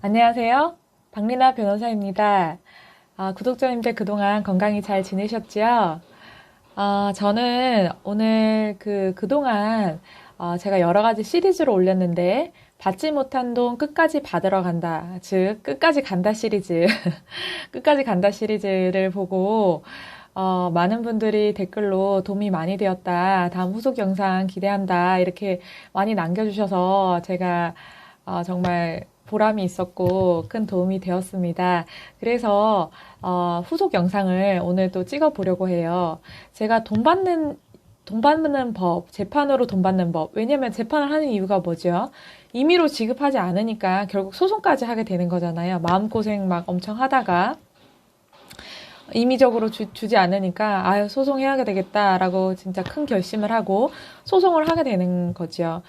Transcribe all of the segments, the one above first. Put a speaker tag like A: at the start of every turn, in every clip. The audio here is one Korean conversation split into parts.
A: 안녕하세요. 박리나 변호사입니다. 구독자님들 그동안 건강히 잘 지내셨지요? 저는 오늘 그동안 제가 여러 가지 시리즈로 올렸는데, 받지 못한 돈 끝까지 받으러 간다. 즉, 끝까지 간다 시리즈. 끝까지 간다 시리즈를 보고, 많은 분들이 댓글로 도움이 많이 되었다. 다음 후속 영상 기대한다. 이렇게 많이 남겨주셔서 제가 정말 보람이 있었고 큰 도움이 되었습니다. 그래서 후속 영상을 오늘 또 찍어 보려고 해요. 제가 돈 받는 법, 재판으로 돈 받는 법. 왜냐면 재판을 하는 이유가 뭐죠? 임의로 지급하지 않으니까 결국 소송까지 하게 되는 거잖아요. 마음고생 막 엄청 하다가 임의적으로 주지 않으니까 소송해야 되겠다라고 진짜 큰 결심을 하고 소송을 하게 되는 거죠.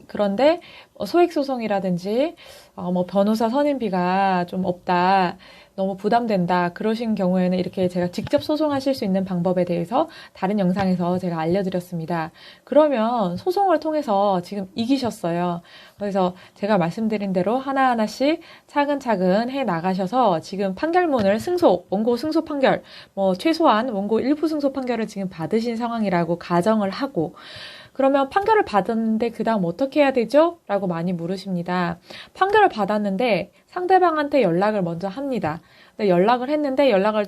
A: 그런데 소액소송이라든지 뭐 변호사 선임비가 좀 없다, 너무 부담된다 그러신 경우에는 이렇게 제가 직접 소송하실 수 있는 방법에 대해서 다른 영상에서 제가 알려드렸습니다. 그러면 소송을 통해서 지금 이기셨어요. 그래서 제가 말씀드린 대로 하나하나씩 차근차근 해 나가셔서 지금 판결문을 원고 승소 판결, 뭐 최소한 원고 일부 승소 판결을 지금 받으신 상황이라고 가정을 하고, 그러면 판결을 받았는데 그 다음 어떻게 해야 되죠? 라고 많이 물으십니다. 판결을 받았는데 상대방한테 연락을 먼저 합니다. 근데 연락을 했는데 연락을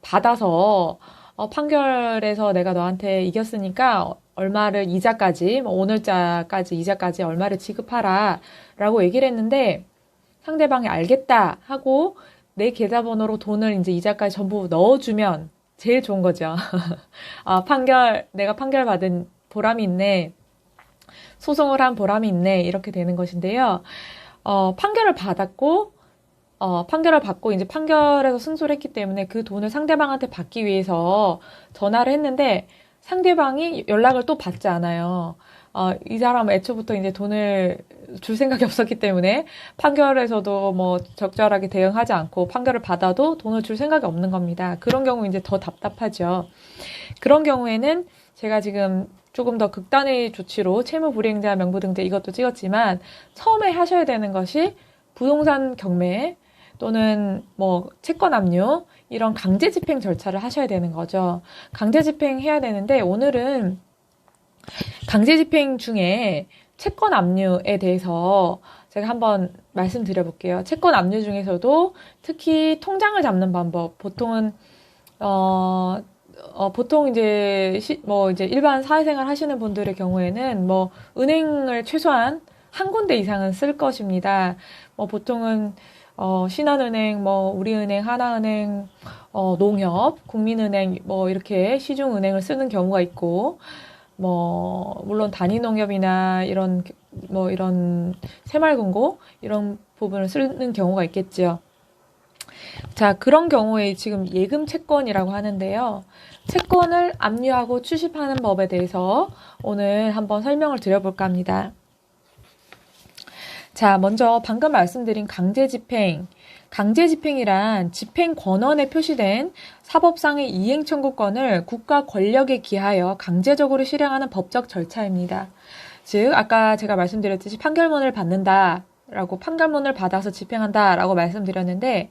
A: 받아서 판결에서 내가 너한테 이겼으니까 얼마를 이자까지, 뭐 오늘자까지 이자까지 얼마를 지급하라 라고 얘기를 했는데 상대방이 알겠다 하고 내 계좌번호로 돈을 이제 이자까지 전부 넣어주면 제일 좋은 거죠. 내가 판결 받은 보람이 있네. 소송을 한 보람이 있네. 이렇게 되는 것인데요. 판결을 받고 이제 판결에서 승소를 했기 때문에 그 돈을 상대방한테 받기 위해서 전화를 했는데 상대방이 연락을 또 받지 않아요. 이 사람은 애초부터 이제 돈을 줄 생각이 없었기 때문에 판결에서도 뭐 적절하게 대응하지 않고 판결을 받아도 돈을 줄 생각이 없는 겁니다. 그런 경우 이제 더 답답하죠. 그런 경우에는 제가 지금 조금 더 극단의 조치로 채무불이행자, 명부등재 이것도 찍었지만 처음에 하셔야 되는 것이 부동산 경매 또는 뭐 채권 압류 이런 강제 집행 절차를 하셔야 되는 거죠. 강제 집행해야 되는데 오늘은 강제 집행 중에 채권 압류에 대해서 제가 한번 말씀드려 볼게요. 채권 압류 중에서도 특히 통장을 잡는 방법, 보통 이제 일반 사회생활 하시는 분들의 경우에는 뭐 은행을 최소한 한 군데 이상은 쓸 것입니다. 뭐 보통은 신한은행, 뭐 우리은행, 하나은행, 농협, 국민은행 뭐 이렇게 시중은행을 쓰는 경우가 있고, 뭐 물론 단위농협이나 이런 새마을금고 이런 부분을 쓰는 경우가 있겠죠. 자, 그런 경우에 지금 예금 채권이라고 하는데요. 채권을 압류하고 추심하는 법에 대해서 오늘 한번 설명을 드려볼까 합니다. 자, 먼저 방금 말씀드린 강제 집행. 강제 집행이란 집행 권한에 표시된 사법상의 이행 청구권을 국가 권력에 기하여 강제적으로 실행하는 법적 절차입니다. 즉, 아까 제가 말씀드렸듯이 판결문을 받아서 집행한다라고 말씀드렸는데,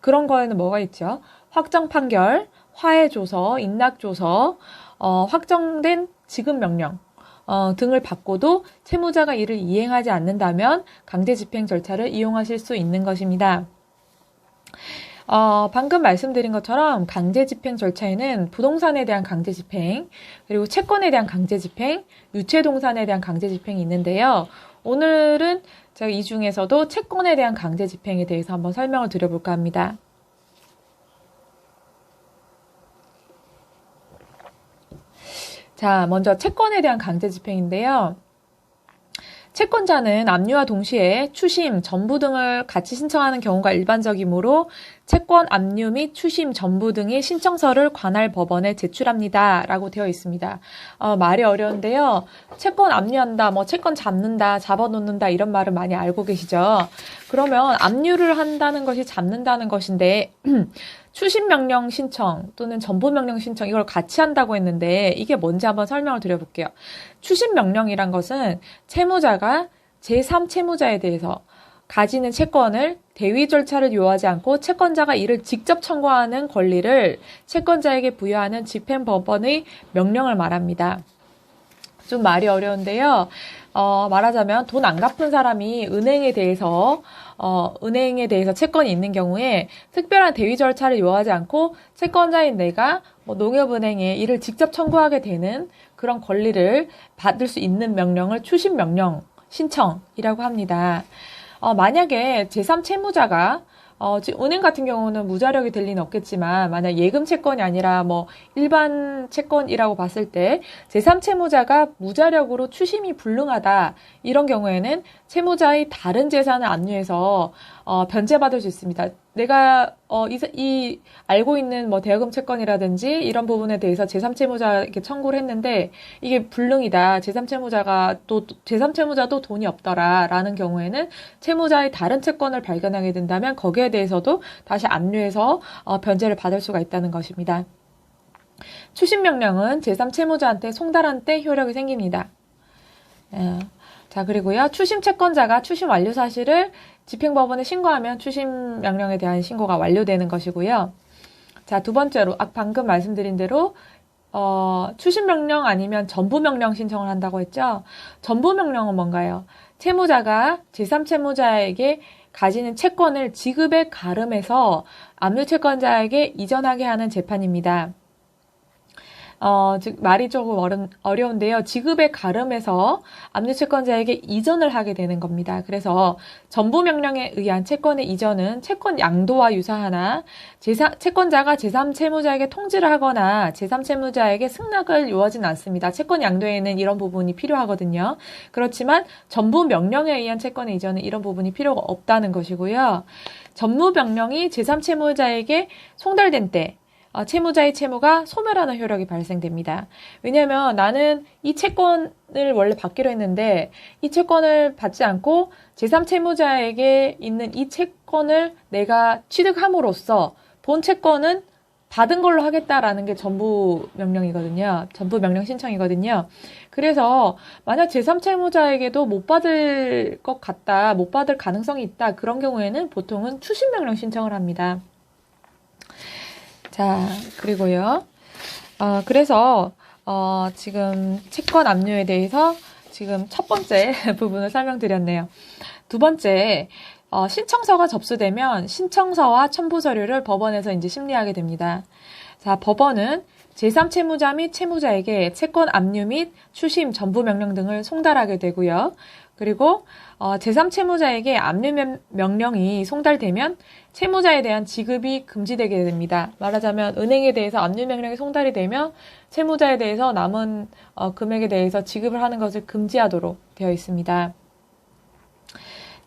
A: 그런 거에는 뭐가 있죠? 확정 판결, 화해 조서, 인락 조서, 확정된 지급 명령 등을 받고도 채무자가 이를 이행하지 않는다면 강제 집행 절차를 이용하실 수 있는 것입니다. 방금 말씀드린 것처럼 강제 집행 절차에는 부동산에 대한 강제 집행, 그리고 채권에 대한 강제 집행, 유체동산에 대한 강제 집행이 있는데요. 오늘은 제가 이 중에서도 채권에 대한 강제 집행에 대해서 한번 설명을 드려볼까 합니다. 자, 먼저 채권에 대한 강제 집행인데요. 채권자는 압류와 동시에 추심, 전부 등을 같이 신청하는 경우가 일반적이므로 채권 압류 및 추심, 전부 등의 신청서를 관할 법원에 제출합니다. 라고 되어 있습니다. 말이 어려운데요. 채권 압류한다, 뭐 채권 잡는다, 잡아놓는다 이런 말을 많이 알고 계시죠? 그러면 압류를 한다는 것이 잡는다는 것인데 추심명령 신청 또는 전부명령 신청 이걸 같이 한다고 했는데 이게 뭔지 한번 설명을 드려볼게요. 추심명령이란 것은 채무자가 제3채무자에 대해서 가지는 채권을 대위 절차를 요하지 않고 채권자가 이를 직접 청구하는 권리를 채권자에게 부여하는 집행법원의 명령을 말합니다. 좀 말이 어려운데요. 말하자면 돈 안 갚은 사람이 은행에 대해서 채권이 있는 경우에 특별한 대위 절차를 요하지 않고 채권자인 내가 농협은행에 이를 직접 청구하게 되는 그런 권리를 받을 수 있는 명령을 추심명령 신청이라고 합니다. 만약에 제3채무자가 은행 같은 경우는 무자력이 될 리는 없겠지만 만약 예금 채권이 아니라 일반 채권이라고 봤을 때 제3채무자가 무자력으로 추심이 불능하다 이런 경우에는 채무자의 다른 재산을 압류해서 변제받을 수 있습니다. 내가 알고 있는 대여금 채권이라든지 이런 부분에 대해서 제3채무자에게 청구를 했는데 이게 불능이다. 제3채무자도 돈이 없더라라는 경우에는 채무자의 다른 채권을 발견하게 된다면 거기에 대해서도 다시 압류해서 변제를 받을 수가 있다는 것입니다. 추심명령은 제3채무자한테 송달한 때 효력이 생깁니다. 자, 그리고요. 추심 채권자가 추심 완료 사실을 집행법원에 신고하면 추심 명령에 대한 신고가 완료되는 것이고요. 자, 두 번째로 방금 말씀드린 대로 추심 명령 아니면 전부 명령 신청을 한다고 했죠. 전부 명령은 뭔가요? 채무자가 제3채무자에게 가지는 채권을 지급에 가름해서 압류 채권자에게 이전하게 하는 재판입니다. 즉 말이 조금 어려운데요. 지급에 가름해서 압류 채권자에게 이전을 하게 되는 겁니다. 그래서 전부 명령에 의한 채권의 이전은 채권 양도와 유사하나 채권자가 제3채무자에게 통지를 하거나 제3채무자에게 승낙을 요하지는 않습니다. 채권 양도에는 이런 부분이 필요하거든요. 그렇지만 전부 명령에 의한 채권의 이전은 이런 부분이 필요가 없다는 것이고요. 전부 명령이 제3채무자에게 송달된 때 채무자의 채무가 소멸하는 효력이 발생됩니다. 왜냐하면 나는 이 채권을 원래 받기로 했는데 이 채권을 받지 않고 제3채무자에게 있는 이 채권을 내가 취득함으로써 본 채권은 받은 걸로 하겠다라는 게 전부 명령이거든요. 전부 명령 신청이거든요. 그래서 만약 제3채무자에게도 못 받을 것 같다, 못 받을 가능성이 있다, 그런 경우에는 보통은 추심 명령 신청을 합니다. 자, 그리고요. 그래서 지금 채권 압류에 대해서 지금 첫 번째 부분을 설명드렸네요. 두 번째, 신청서가 접수되면 신청서와 첨부 서류를 법원에서 이제 심리하게 됩니다. 자, 법원은 제3채무자 및 채무자에게 채권 압류 및 추심, 전부 명령 등을 송달하게 되고요. 그리고 제3채무자에게 압류 명령이 송달되면 채무자에 대한 지급이 금지되게 됩니다. 말하자면 은행에 대해서 압류 명령이 송달이 되면 채무자에 대해서 남은 금액에 대해서 지급을 하는 것을 금지하도록 되어 있습니다.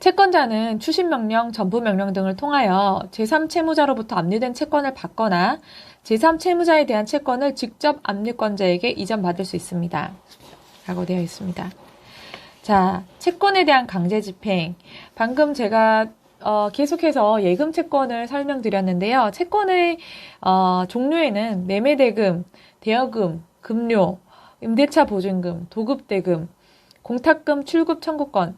A: 채권자는 추심명령, 전부명령 등을 통하여 제3채무자로부터 압류된 채권을 받거나 제3채무자에 대한 채권을 직접 압류권자에게 이전받을 수 있습니다. 라고 되어 있습니다. 자, 채권에 대한 강제집행. 방금 제가 계속해서 예금 채권을 설명드렸는데요. 채권의 종류에는 매매대금, 대여금, 금료, 임대차 보증금, 도급대금, 공탁금, 출급 청구권,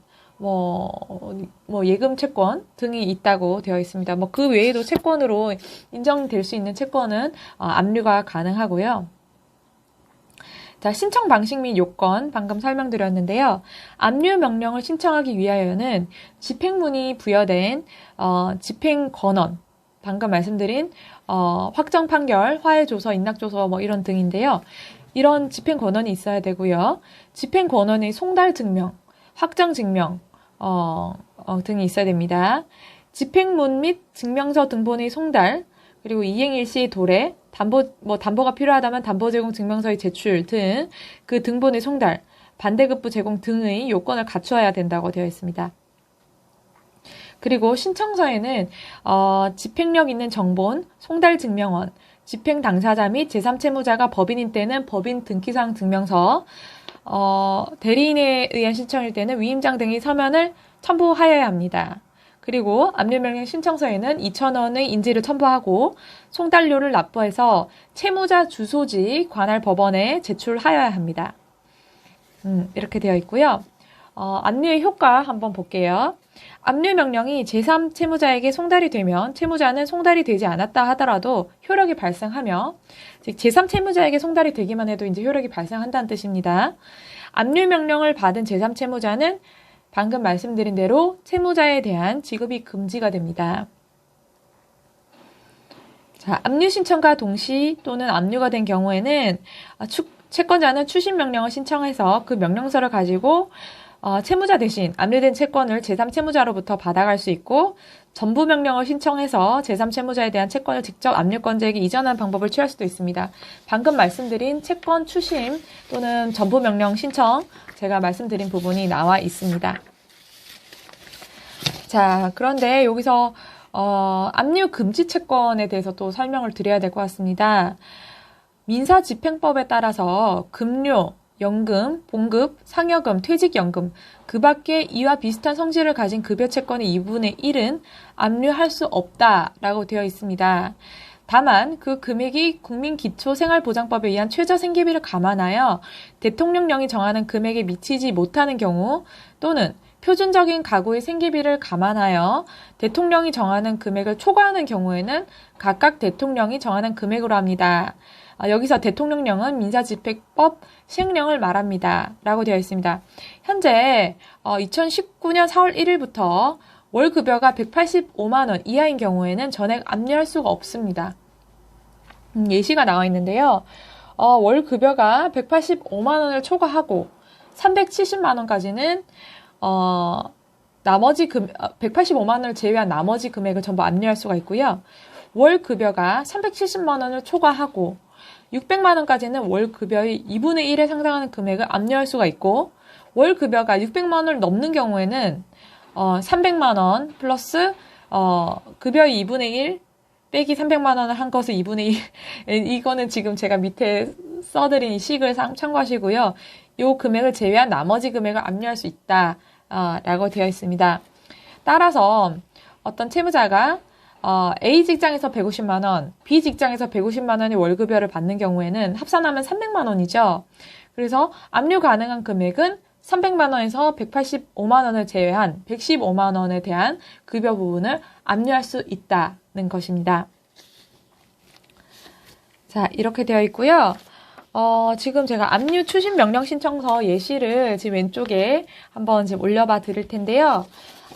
A: 예금 채권 등이 있다고 되어 있습니다. 그 외에도 채권으로 인정될 수 있는 채권은 압류가 가능하고요. 자, 신청 방식 및 요건 방금 설명드렸는데요. 압류 명령을 신청하기 위하여는 집행문이 부여된 집행권원, 방금 말씀드린 확정 판결, 화해 조서, 인락 조서 이런 등인데요. 이런 집행권원이 있어야 되고요. 집행권원의 송달 증명, 확정 증명 등이 있어야 됩니다. 집행문 및 증명서 등본의 송달, 그리고 이행일시 도래, 담보가 필요하다면 담보 제공 증명서의 제출 등 그 등본의 송달, 반대급부 제공 등의 요건을 갖추어야 된다고 되어 있습니다. 그리고 신청서에는 집행력 있는 정본, 송달 증명원, 집행 당사자 및 제3채무자가 법인인 때는 법인 등기상 증명서, 대리인에 의한 신청일 때는 위임장 등의 서면을 첨부하여야 합니다. 그리고 압류명령 신청서에는 2,000원의 인지를 첨부하고 송달료를 납부해서 채무자 주소지 관할 법원에 제출하여야 합니다. 이렇게 되어 있고요. 압류의 효과 한번 볼게요. 압류 명령이 제3채무자에게 송달이 되면 채무자는 송달이 되지 않았다 하더라도 효력이 발생하며, 즉 제3채무자에게 송달이 되기만 해도 이제 효력이 발생한다는 뜻입니다. 압류 명령을 받은 제3채무자는 방금 말씀드린 대로 채무자에 대한 지급이 금지가 됩니다. 자, 압류 신청과 동시 또는 압류가 된 경우에는 채권자는 추심 명령을 신청해서 그 명령서를 가지고 채무자 대신 압류된 채권을 제3채무자로부터 받아갈 수 있고, 전부 명령을 신청해서 제3채무자에 대한 채권을 직접 압류권자에게 이전하는 방법을 취할 수도 있습니다. 방금 말씀드린 채권 추심 또는 전부 명령 신청, 제가 말씀드린 부분이 나와 있습니다. 자, 그런데 여기서 압류 금지 채권에 대해서 또 설명을 드려야 될 것 같습니다. 민사집행법에 따라서 급료, 연금, 봉급, 상여금, 퇴직연금, 그 밖에 이와 비슷한 성질을 가진 급여 채권의 2분의 1은 압류할 수 없다라고 되어 있습니다. 다만 그 금액이 국민기초생활보장법에 의한 최저생계비를 감안하여 대통령령이 정하는 금액에 미치지 못하는 경우, 또는 표준적인 가구의 생계비를 감안하여 대통령이 정하는 금액을 초과하는 경우에는 각각 대통령이 정하는 금액으로 합니다. 여기서 대통령령은 민사집행법 시행령을 말합니다. 라고 되어 있습니다. 현재 2019년 4월 1일부터 월급여가 185만원 이하인 경우에는 전액 압류할 수가 없습니다. 예시가 나와 있는데요. 월급여가 185만원을 초과하고 370만원까지는 나머지 185만원을 제외한 나머지 금액을 전부 압류할 수가 있고요. 월급여가 370만원을 초과하고 600만원까지는 월급여의 2분의 1에 상당하는 금액을 압류할 수가 있고, 월급여가 600만원을 넘는 경우에는 300만원 플러스 급여의 2분의 1 빼기 300만원을 한 것을 2분의 1 이거는 지금 제가 밑에 써드린 이 식을 참고하시고요. 이 금액을 제외한 나머지 금액을 압류할 수 있다 라고 되어 있습니다. 따라서 어떤 채무자가 A 직장에서 150만원, B 직장에서 150만원의 월급여를 받는 경우에는 합산하면 300만원이죠. 그래서 압류 가능한 금액은 300만원에서 185만원을 제외한 115만원에 대한 급여 부분을 압류할 수 있다는 것입니다. 자, 이렇게 되어 있고요. 지금 제가 압류 추심 명령 신청서 예시를 지금 왼쪽에 한번 지금 올려봐 드릴 텐데요.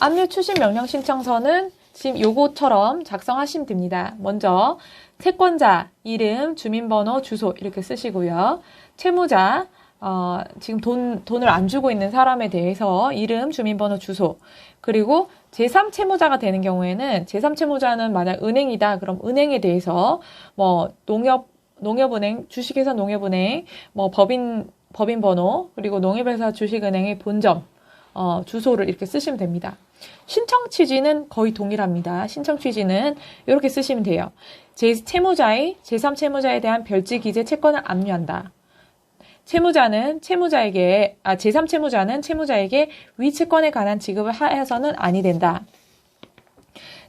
A: 압류 추심 명령 신청서는 지금 요거처럼 작성하시면 됩니다. 먼저 채권자 이름, 주민번호, 주소 이렇게 쓰시고요. 채무자, 지금 돈을 안 주고 있는 사람에 대해서 이름, 주민번호, 주소. 그리고 제3채무자가 되는 경우에는 제3채무자는 만약 은행이다. 그럼 은행에 대해서 뭐 농협은행, 주식회사 농협은행, 뭐 법인번호, 그리고 농협회사 주식은행의 본점, 주소를 이렇게 쓰시면 됩니다. 신청 취지는 거의 동일합니다. 신청 취지는 이렇게 쓰시면 돼요. 제3채무자에 대한 별지 기재 채권을 압류한다. 제3채무자는 채무자에게 위 채권에 관한 지급을 하여서는 아니 된다.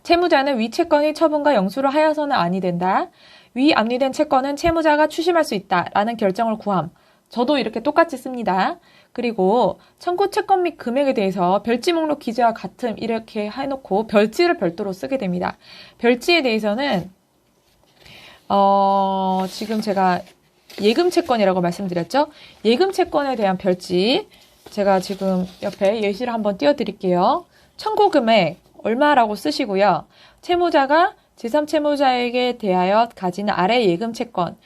A: 채무자는 위 채권의 처분과 영수를 하여서는 아니 된다. 위 압류된 채권은 채무자가 추심할 수 있다라는 결정을 구함. 저도 이렇게 똑같이 씁니다. 그리고 청구 채권 및 금액에 대해서 별지 목록 기재와 같음 이렇게 해놓고 별지를 별도로 쓰게 됩니다. 별지에 대해서는 지금 제가 예금 채권이라고 말씀드렸죠. 예금 채권에 대한 별지 제가 지금 옆에 예시를 한번 띄워드릴게요. 청구 금액 얼마라고 쓰시고요. 채무자가 제3채무자에게 대하여 가지는 아래 예금 채권,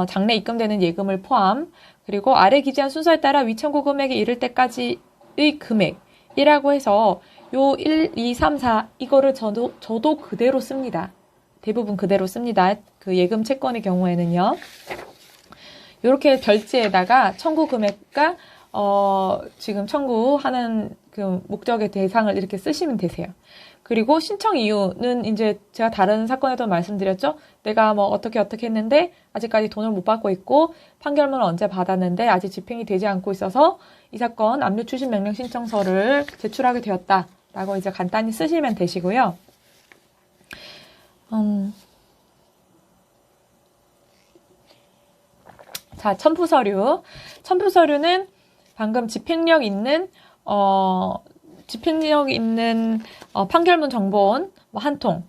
A: 장래 입금되는 예금을 포함, 그리고 아래 기재한 순서에 따라 위청구 금액에 이를 때까지의 금액이라고 해서 요 1, 2, 3, 4 이거를 저도 그대로 씁니다. 대부분 그대로 씁니다. 그 예금 채권의 경우에는요. 이렇게 별지에다가 청구 금액과 지금 청구하는 그 목적의 대상을 이렇게 쓰시면 되세요. 그리고 신청 이유는 이제 제가 다른 사건에도 말씀드렸죠. 내가 뭐 어떻게 했는데 아직까지 돈을 못 받고 있고 판결문을 언제 받았는데 아직 집행이 되지 않고 있어서 이 사건 압류 추심 명령 신청서를 제출하게 되었다라고 이제 간단히 쓰시면 되시고요. 자, 첨부서류. 첨부서류는 방금 집행력 있는 집행력 있는 판결문 정보원 뭐 한 통,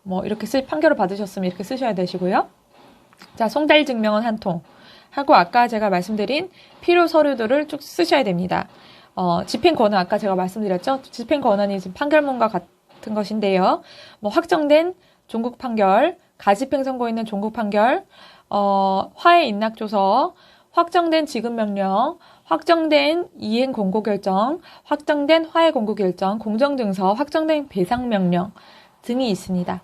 A: 뭐 이렇게 판결을 받으셨으면 이렇게 쓰셔야 되시고요. 자, 송달 증명원 한 통 하고 아까 제가 말씀드린 필요 서류들을 쭉 쓰셔야 됩니다. 집행 권한 아까 제가 말씀드렸죠. 집행 권한이 지금 판결문과 같은 것인데요. 뭐 확정된 종국 판결, 가집행 선고 있는 종국 판결, 화해 인락조서, 확정된 지급명령, 확정된 이행 공고결정, 확정된 화해 공고결정, 공정증서, 확정된 배상명령 등이 있습니다.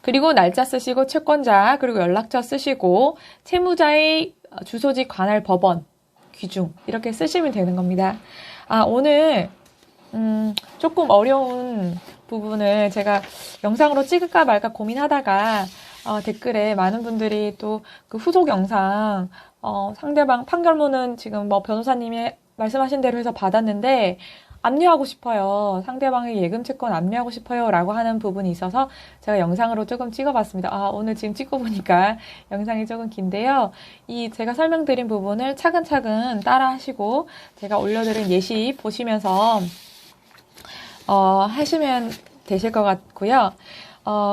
A: 그리고 날짜 쓰시고 채권자, 그리고 연락처 쓰시고 채무자의 주소지 관할 법원, 귀중 이렇게 쓰시면 되는 겁니다. 오늘 조금 어려운 부분을 제가 영상으로 찍을까 말까 고민하다가 댓글에 많은 분들이 또 그 후속 영상 상대방 판결문은 지금 뭐 변호사님이 말씀하신 대로 해서 받았는데 압류하고 싶어요. 상대방의 예금 채권 압류하고 싶어요. 라고 하는 부분이 있어서 제가 영상으로 조금 찍어봤습니다. 오늘 지금 찍고 보니까 영상이 조금 긴데요. 제가 설명드린 부분을 차근차근 따라 하시고 제가 올려드린 예시 보시면서 하시면 되실 것 같고요.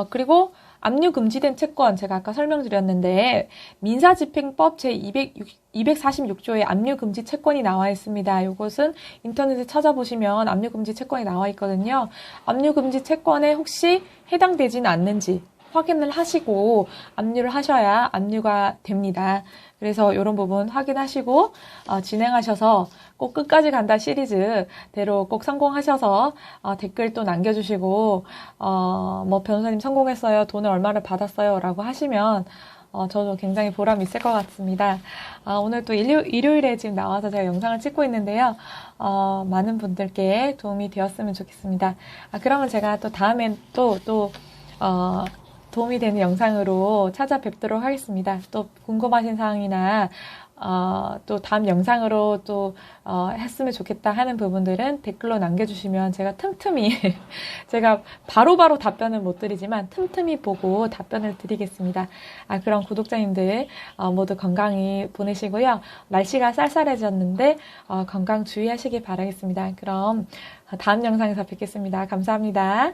A: 그리고 압류 금지된 채권 제가 아까 설명드렸는데 민사집행법 제246조에 압류 금지 채권이 나와 있습니다. 이것은 인터넷에 찾아보시면 압류 금지 채권이 나와 있거든요. 압류 금지 채권에 혹시 해당되지는 않는지 확인을 하시고 압류를 하셔야 압류가 됩니다. 그래서 이런 부분 확인하시고 진행하셔서 꼭 끝까지 간다 시리즈대로 꼭 성공하셔서 댓글 또 남겨주시고 뭐 변호사님 성공했어요. 돈을 얼마를 받았어요. 라고 하시면 저도 굉장히 보람이 있을 것 같습니다. 오늘 또 일요일에 지금 나와서 제가 영상을 찍고 있는데요. 많은 분들께 도움이 되었으면 좋겠습니다. 그러면 제가 또 다음엔 또 도움이 되는 영상으로 찾아뵙도록 하겠습니다. 또 궁금하신 사항이나 또 다음 영상으로 또 했으면 좋겠다 하는 부분들은 댓글로 남겨주시면 제가 틈틈이 제가 바로바로 답변을 못 드리지만 틈틈이 보고 답변을 드리겠습니다. 그럼 구독자님들 모두 건강히 보내시고요. 날씨가 쌀쌀해졌는데 건강 주의하시기 바라겠습니다. 그럼 다음 영상에서 뵙겠습니다. 감사합니다.